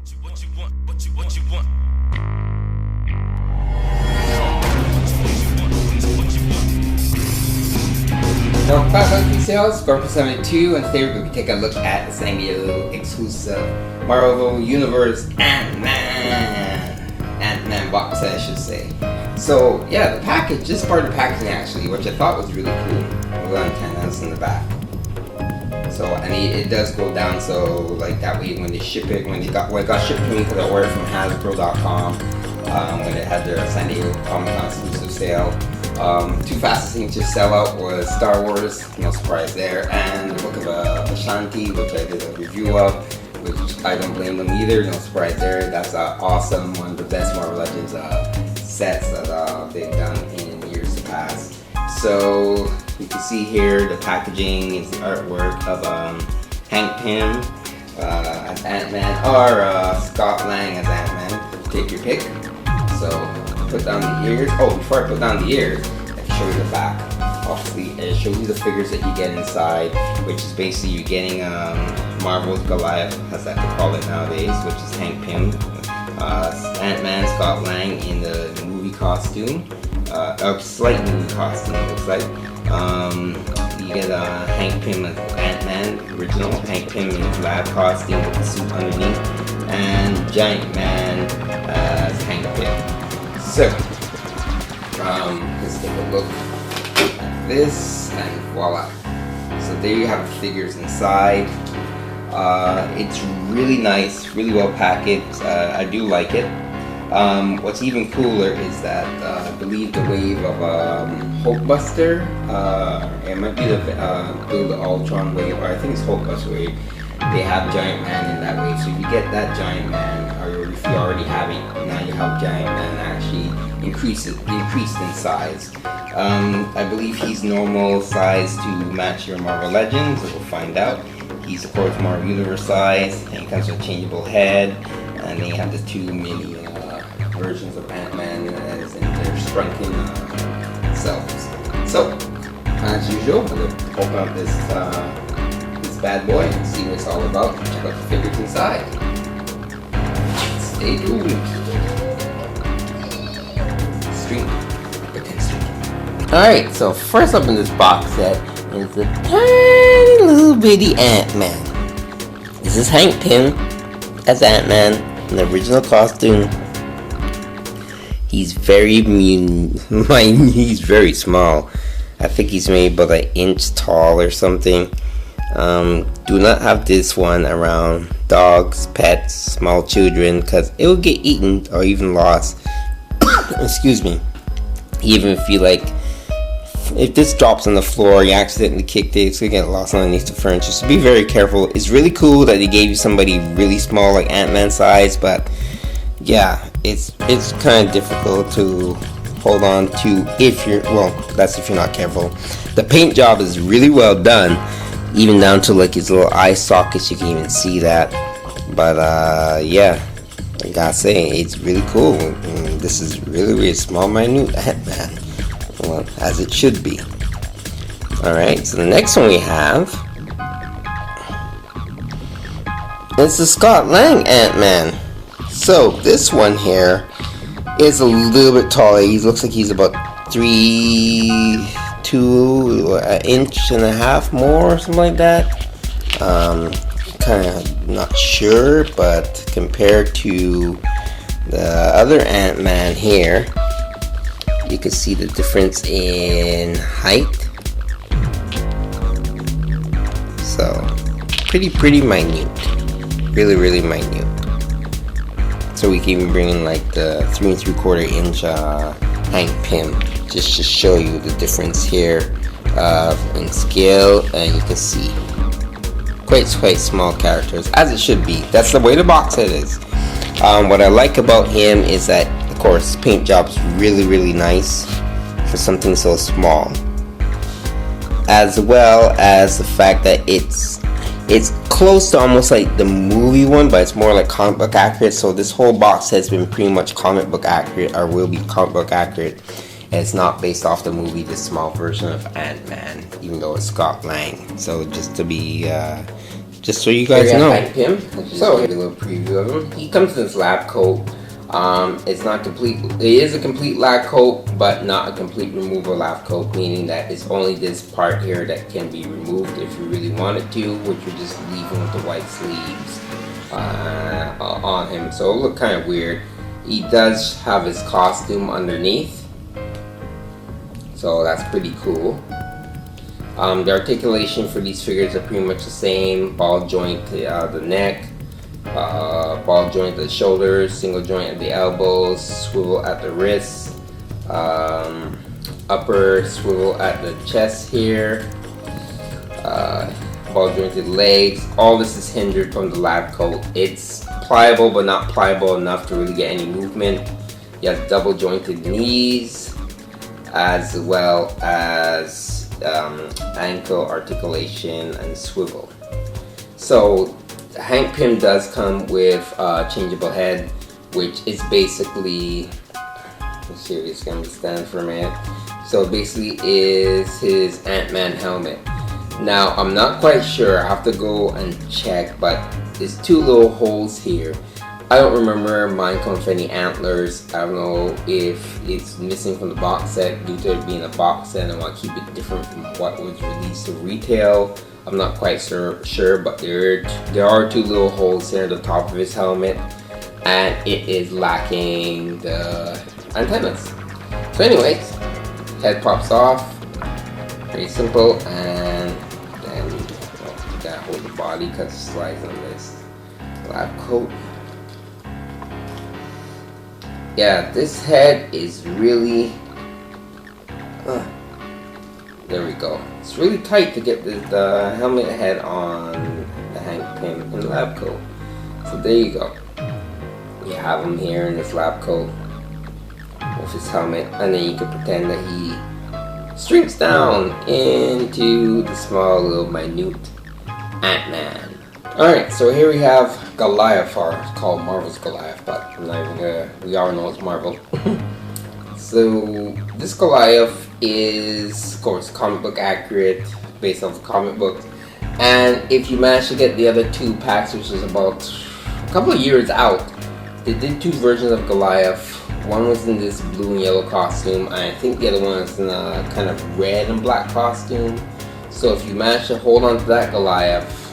Now, back on pre-sales, Scorpio 72, and today we're going to be taking a look at the San Diego exclusive Marvel Universe Ant-Man box set, I should say. So, yeah, the package, this part of the packaging actually, which I thought was really cool, with antennas in the back. So, and it does go down, so like that way when they ship it, when it got shipped to me because I ordered from Hasbro.com when it had their San Diego Comic-Con exclusive sale. Two fastest things to sell out was Star Wars, no surprise there, and the Book of Ashanti, which I did a review of, which I don't blame them either, no surprise there. That's awesome, one of the best Marvel Legends sets that they've done in years past. So you can see here the packaging is the artwork of Hank Pym as Ant-Man, or Scott Lang as Ant-Man, take your pick. So put down the ears. Oh, before I put down the ears, I can show you the back. Obviously, it shows you the figures that you get inside, which is basically you're getting Marvel's Goliath, as I could call it nowadays, which is Hank Pym, Ant-Man, Scott Lang in the movie costume, a slight movie costume it looks like. You get Hank Pym as Ant-Man, original Hank Pym in his lab costume with the suit underneath, and Giant Man as Hank Pym. So, let's take a look at this, and voila. So there you have the figures inside. It's really nice, really well packaged. I do like it. What's even cooler is that I believe the wave of Hulkbuster, it might be the Build the Ultron wave, or I think it's Hulkbuster wave. They have Giant Man in that wave, so if you get that Giant Man, or if you already have it, now you have Giant Man actually increased in size. I believe he's normal size to match your Marvel Legends, we'll find out. He's of course Marvel Universe size, and he comes with a changeable head, and then you have the two mini versions of Ant-Man as in their shrunken selves. So, as usual, we'll open up this bad boy and see what it's all about. Check out the figures inside. Stay tuned. Stream. Alright, so first up in this box set is the tiny little bitty Ant-Man. This is Hank Pym as Ant-Man in the original costume. He's very he's very small. I think he's maybe about an inch tall or something. Do not have this one around dogs, pets, small children, because it will get eaten or even lost. Excuse me. Even if you if this drops on the floor, you accidentally kicked it, it's gonna get lost underneath the furniture. So be very careful. It's really cool that they gave you somebody really small, like Ant-Man size, but yeah, it's kind of difficult to hold on to if you're, well, that's if you're not careful. The paint job is really well done, even down to like his little eye sockets, you can even see that. But yeah, I gotta say, it's really cool. This is really small, minute Ant-Man, well, as it should be. Alright, so the next one we have is the Scott Lang Ant-Man. So this one here is a little bit taller. He looks like he's about 2 an inch and a half more, or something like that. Kind of not sure, but compared to the other Ant-Man here, you can see the difference in height. So pretty minute, really minute. So we can even bring in like the 3 3/4 inch Hank Pym, just to show you the difference here in scale, and you can see quite small characters, as it should be. That's the way the box set is. What I like about him is that, of course, paint job is really nice for something so small, as well as the fact that it's close to almost like the movie one, but it's more like comic book accurate. So this whole box has been pretty much comic book accurate, or will be comic book accurate, and it's not based off the movie, the small version of Ant-Man, even though it's Scott Lang. So just to be just so you guys know. So here's a little preview of him. He comes in this lab coat. It's not complete. It is a complete lab coat, but not a complete removal lab coat, meaning that it's only this part here that can be removed if you really wanted to, which would just leave him with the white sleeves on him. So it'll look kind of weird. He does have his costume underneath, so that's pretty cool. The articulation for these figures are pretty much the same. Ball joint to the neck, ball joint at the shoulders, single joint at the elbows, swivel at the wrists, upper swivel at the chest here, ball jointed legs. All this is hindered from the lab coat. It's pliable but not pliable enough to really get any movement. He has double jointed knees as well as ankle articulation and swivel. So Hank Pym does come with a changeable head, which is basically, let's see if it's going to stand for a minute. So basically is his Ant-Man helmet. Now I'm not quite sure, I have to go and check, but there's two little holes here. I don't remember mine coming with any antlers. I don't know if it's missing from the box set due to it being a box set and I want to keep it different from what was released to retail. I'm not quite sure, but there are two little holes here at the top of his helmet, and it is lacking the antennas. So anyways, head pops off, very simple, and then you gotta hold the body because it slides on this lab coat. Yeah, this head is really, there we go. It's really tight to get the helmet head on the Hank Pym in the lab coat. So there you go. You have him here in this lab coat with his helmet, and then you can pretend that he shrinks down into the small little minute Ant-Man. Alright, so here we have Goliath, or it's called Marvel's Goliath, but I'm not even gonna, we all know it's Marvel. So this Goliath is, of course, comic book accurate, based off the comic book. And if you manage to get the other two packs, which is about a couple of years out, they did two versions of Goliath. One was in this blue and yellow costume, and I think the other one was in a kind of red and black costume. So if you manage to hold on to that Goliath,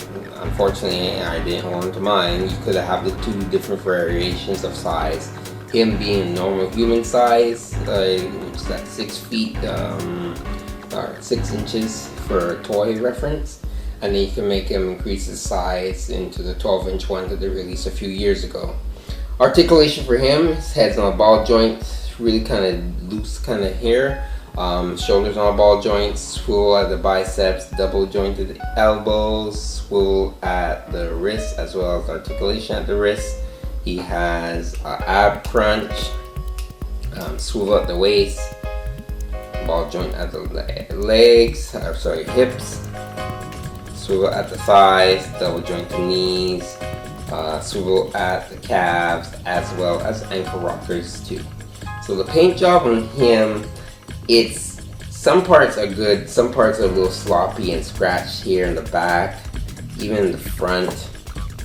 unfortunately I didn't hold on to mine, you could have the two different variations of size. Him being normal human size, which is at 6 feet, or 6 inches for toy reference. And then you can make him increase his size into the 12-inch one that they released a few years ago. Articulation for him, his head's on a ball joint, really kind of loose kind of here. Shoulders on a ball joint, swivel at the biceps, double jointed elbows, swivel at the wrist, as well as articulation at the wrist. He has ab crunch, swivel at the waist, ball joint at the legs, hips, swivel at the thighs, double jointed knees, swivel at the calves, as well as ankle rockers too. So the paint job on him, it's, some parts are good, some parts are a little sloppy and scratched here in the back, even in the front.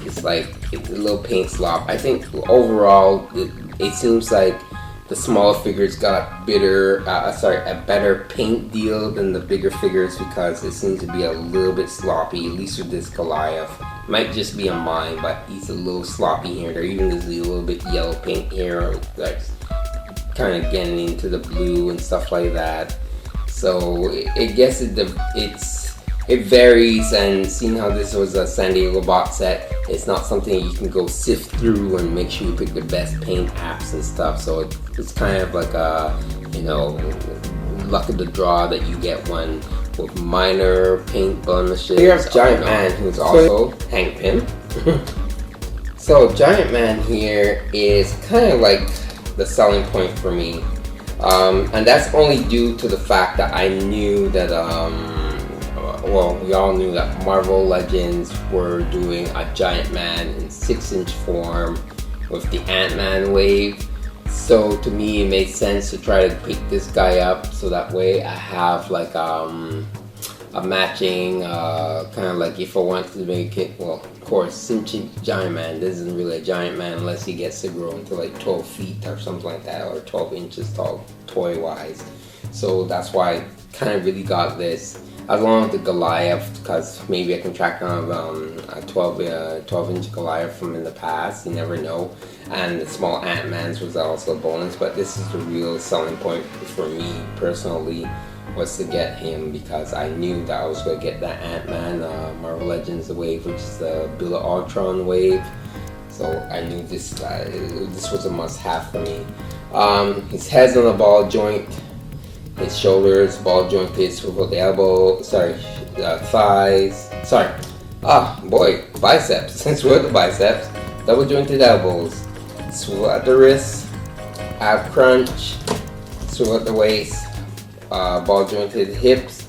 It's like a little paint slop. I think overall it seems like the smaller figures got a better paint deal than the bigger figures, because it seems to be a little bit sloppy, at least with this Goliath. Might just be on mine, but he's a little sloppy here. There even is a little bit yellow paint here, like kind of getting into the blue and stuff like that. So I guess it varies, and seeing how this was a San Diego box set, it's not something you can go sift through and make sure you pick the best paint apps and stuff. So it's kind of like a, you know, luck of the draw that you get one with minor paint blemishes. Here's Giant Man, who's also Hank Pym. So Giant Man here is kind of like the selling point for me, and that's only due to the fact that I knew that well, we all knew that Marvel Legends were doing a Giant Man in 6-inch form with the Ant-Man wave. So to me it made sense to try to pick this guy up, so that way I have like a matching, kind of like if I wanted to make it, well, of course, Cinchi Giant Man, this isn't really a giant man unless he gets to grow into like 12 feet or something like that, or 12 inches tall, toy-wise. So that's why I kind of really got this, along with the Goliath, because maybe I can track down a 12-inch Goliath from in the past, you never know. And the small Ant-Man's was also a bonus, but this is the real selling point for me personally, was to get him, because I knew that I was going to get that Ant-Man Marvel Legends wave, which is the Bill of Ultron wave. So I knew this was a must-have for me. His head's on a ball joint. His shoulders, ball jointed, swivel the elbow, thighs, biceps, swivel the biceps, double jointed elbows, swivel at the wrist, ab crunch, swivel at the waist, ball jointed hips,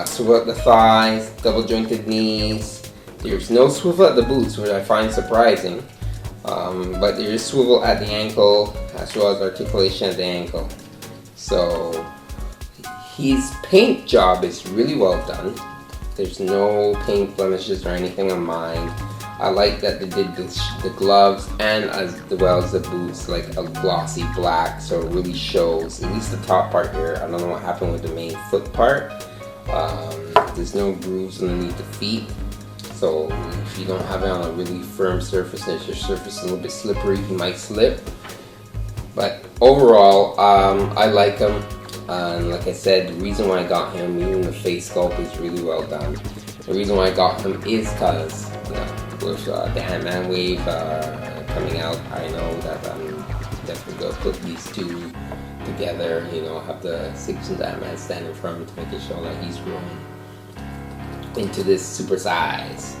swivel at the thighs, double jointed knees. There's no swivel at the boots, which I find surprising, but there is swivel at the ankle, as well as articulation at the ankle. So his paint job is really well done. There's no paint blemishes or anything on mine. I like that they did the gloves and as well as the boots like a glossy black, so it really shows, at least the top part here. I don't know what happened with the main foot part. There's no grooves underneath the feet, so if you don't have it on a really firm surface and if your surface is a little bit slippery, you might slip. But overall, I like him. And like I said, the reason why I got him, even the face sculpt is really well done. The reason why I got him is because, with the Ant-Man wave coming out, I know that I'm definitely going to put these two together. Have the 6-inch Ant-Man stand in front to make it show that he's grown into this super size.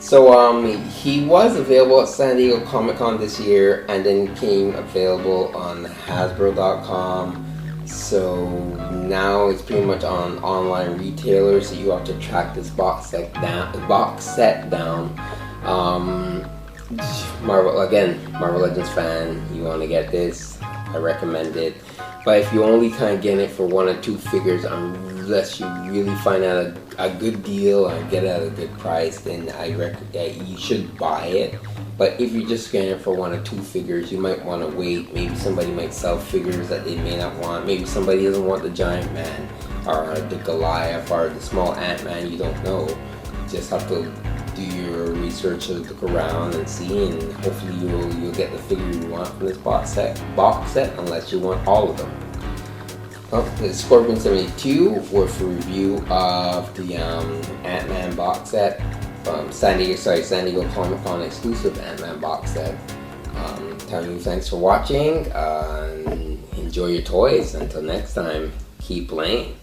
So he was available at San Diego Comic-Con this year, and then became available on Hasbro.com. So now it's pretty much on online retailers, so you have to track this box set down. Marvel Legends fan, you want to get this, I recommend it. But if you only kind of get it for 1 or 2 figures, unless you really find out a good deal or get it at a good price, then I recommend you should buy it. But if you're just getting it for 1 or 2 figures, you might want to wait. Maybe somebody might sell figures that they may not want. Maybe somebody doesn't want the Giant Man or the Goliath or the small Ant-Man. You don't know. You just have to do your research and look around and see, and hopefully you'll get the figure you want from this box set, unless you want all of them. Well, the Scorpion 72 was a review of the Ant-Man box set. San Diego Comic-Con exclusive Ant-Man box set. Telling you thanks for watching. Enjoy your toys. Until next time, keep playing.